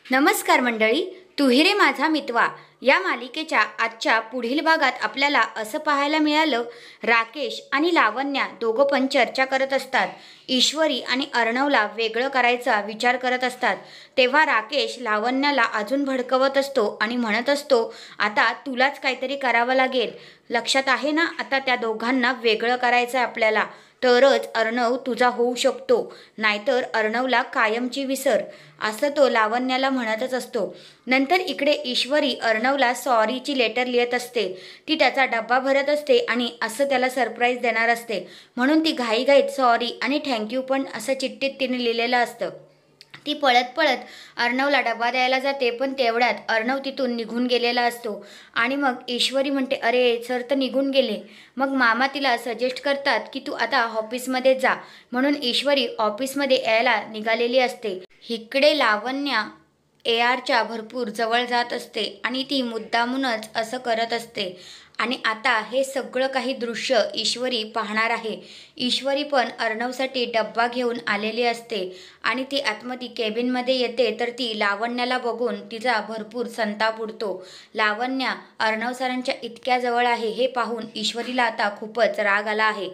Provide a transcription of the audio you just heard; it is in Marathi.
नमस्कार मंडळी, तू ही रे माझा मितवा या मालिकेच्या आजच्या पुढील भागात आपल्याला असं पाहायला मिळालं, राकेश आणि लावण्या दोघं पण चर्चा करत असतात. ईश्वरी आणि अर्णवला वेगळं करायचा विचार करत असतात. तेव्हा राकेश लावण्याला अजून भडकवत असतो आणि म्हणत असतो, आता तुलाच काहीतरी करावं लागेल. लक्षात आहे ना, आता त्या दोघांना वेगळं करायचं आहे आपल्याला, तरच अर्णव तुझा होऊ शकतो, नाहीतर अर्णवला कायमची विसर, असं तो लावण्याला म्हणतच असतो. नंतर इकडे ईश्वरी अर्णवला सॉरीची लेटर लिहित असते. ती त्याचा डब्बा भरत असते आणि असं त्याला सरप्राईज देणार असते, म्हणून ती घाईघाईत सॉरी आणि थँक्यू पण असं चिठ्ठीत तिने लिहिलेलं असतं. ती पळत पळत अर्णवला डबा द्यायला जाते, पण तेवढ्यात अर्णव तिथून निघून गेलेला असतो. आणि मग ईश्वरी म्हणते, अरे सर तर निघून गेले. मग मामा तिला सजेस्ट करतात की तू आता ऑफिसमध्ये जा, म्हणून ईश्वरी ऑफिसमध्ये यायला निघालेली असते. इकडे लावण्या ARच्या भरपूर जवळ जात असते आणि ती मुद्दामूनच असं करत असते. आणि आता हे सगळं काही दृश्य ईश्वरी पाहणार आहे. ईश्वरी पण अर्णवसाठी डब्बा घेऊन आलेली असते आणि ती आतमध्ये केबिनमध्ये येते, तर ती लावण्याला बघून तिचा भरपूर संताप उडतो. लावण्या अर्णव सरांच्या इतक्या जवळ आहे हे पाहून ईश्वरीला आता खूपच राग आला आहे.